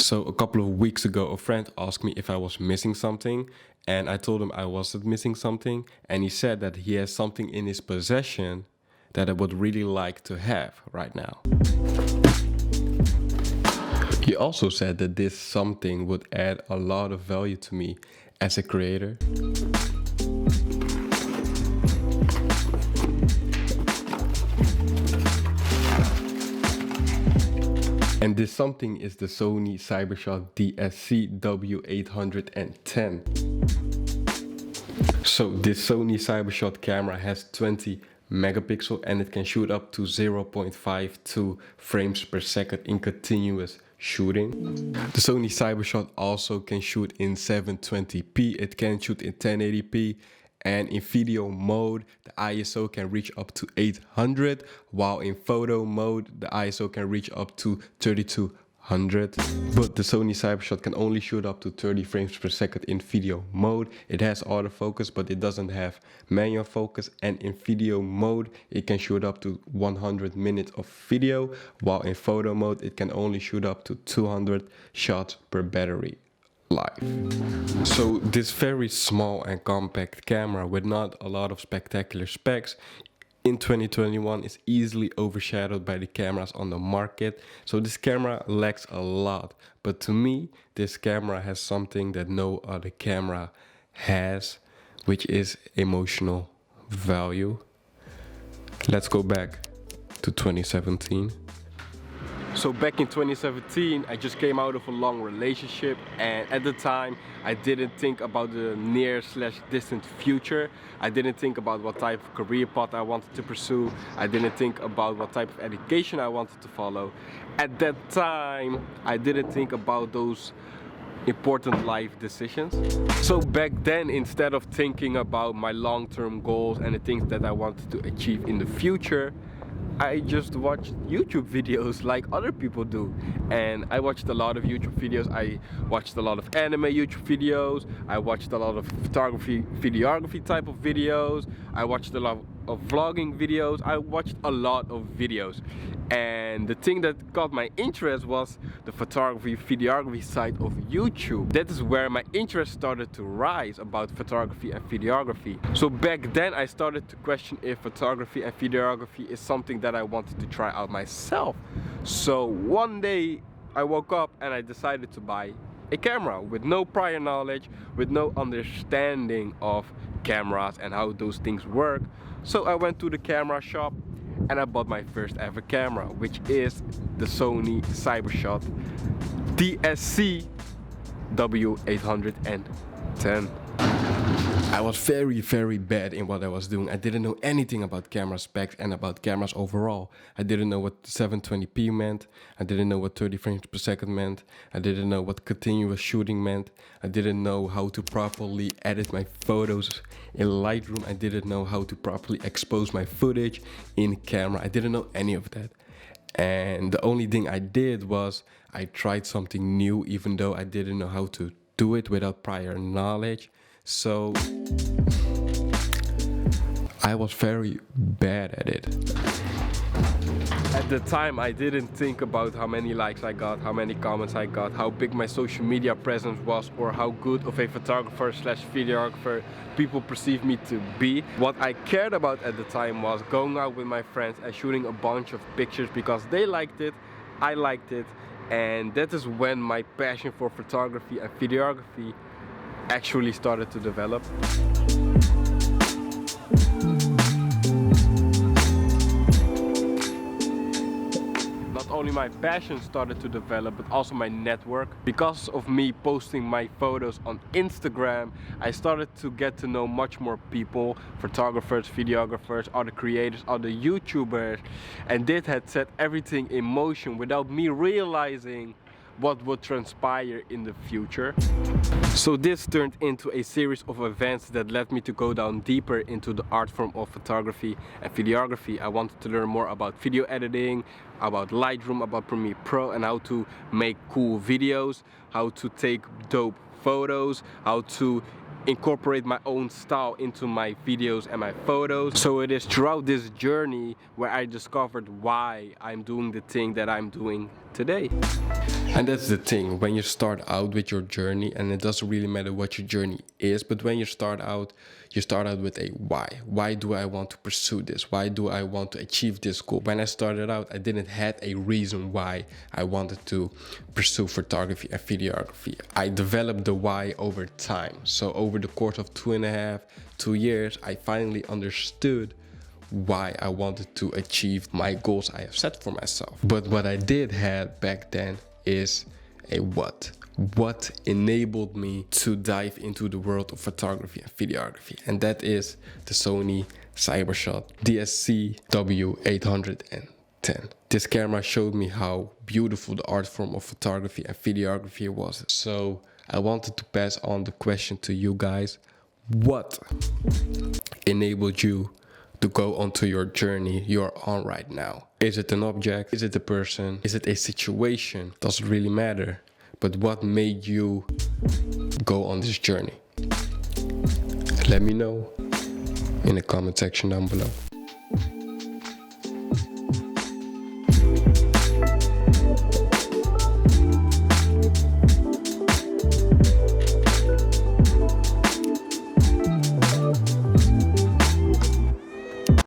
So a couple of weeks ago, a friend asked me if I was missing something, and I told him I wasn't missing something, and he said that he has something in his possession that I would really like to have right now. He also said that this something would add a lot of value to me as a creator. And this something is the Sony CYBERSHOT DSC-W810. So this Sony CYBERSHOT camera has 20 megapixel and it can shoot up to 0.52 frames per second in continuous shooting. The Sony CYBERSHOT also can shoot in 720p, it can shoot in 1080p, and in video mode the ISO can reach up to 800, while in photo mode the ISO can reach up to 3200. But the Sony CYBERSHOT can only shoot up to 30 frames per second in video mode. It has autofocus, but it doesn't have manual focus, and in video mode it can shoot up to 100 minutes of video, while in photo mode it can only shoot up to 200 shots per battery life. So this very small and compact camera with not a lot of spectacular specs in 2021 is easily overshadowed by the cameras on the market. So this camera lacks a lot, but to me this camera has something that no other camera has, which is emotional value. Let's go back to 2017. So back in 2017, I just came out of a long relationship, and at the time I didn't think about the near/distant future. I didn't think about what type of career path I wanted to pursue. I didn't think about what type of education I wanted to follow. At that time, I didn't think about those important life decisions. So back then, instead of thinking about my long-term goals and the things that I wanted to achieve in the future, I just watched YouTube videos like other people do. And I watched a lot of YouTube videos. I watched a lot of anime YouTube videos. I watched a lot of photography, videography type of videos. I watched a lot of vlogging videos. I watched a lot of videos. And the thing that got my interest was the photography, videography side of YouTube. That is where my interest started to rise about photography and videography. So back then I started to question if photography and videography is something that I wanted to try out myself. So one day I woke up and I decided to buy a camera with no prior knowledge, with no understanding of cameras and how those things work. So I went to the camera shop and I bought my first ever camera, which is the Sony CYBERSHOT DSC-W810. I was very bad in what I was doing. I didn't know anything about camera specs and about cameras overall. I didn't know what 720p meant. I didn't know what 30 frames per second meant. I didn't know what continuous shooting meant. I didn't know how to properly edit my photos in Lightroom. I didn't know how to properly expose my footage in camera. I didn't know any of that. And the only thing I did was I tried something new, even though I didn't know how to do it without prior knowledge. So I was very bad at it. At the time I didn't think about how many likes I got, how many comments I got, how big my social media presence was, or how good of a photographer slash videographer people perceive me to be. What I cared about at the time was going out with my friends and shooting a bunch of pictures because they liked it, I liked it, and that is when my passion for photography and videography actually started to develop. Not only my passion started to develop, but also my network. Because of me posting my photos on Instagram, I started to get to know much more people, photographers, videographers, other creators, other YouTubers, and that had set everything in motion without me realizing what would transpire in the future. So this turned into a series of events that led me to go down deeper into the art form of photography and videography. I wanted to learn more about video editing, about Lightroom, about Premiere Pro, and how to make cool videos, how to take dope photos, how to incorporate my own style into my videos and my photos. So it is throughout this journey where I discovered why I'm doing the thing that I'm doing today. And that's the thing, when you start out with your journey, and it doesn't really matter what your journey is, but when you start out with a why. Why do I want to pursue this? Why do I want to achieve this goal? When I started out, I didn't have a reason why I wanted to pursue photography and videography. I developed the why over time. So over the course of 2 years, I finally understood why I wanted to achieve my goals I have set for myself. But what I did have back then is a what. What enabled me to dive into the world of photography and videography, and that is the Sony CYBERSHOT DSC-W810. This camera showed me how beautiful the art form of photography and videography was. So I wanted to pass on the question to you guys. What enabled you to go onto your journey you're on right now? Is it an object? Is it a person? Is it a situation? Doesn't really matter. But what made you go on this journey? Let me know in the comment section down below.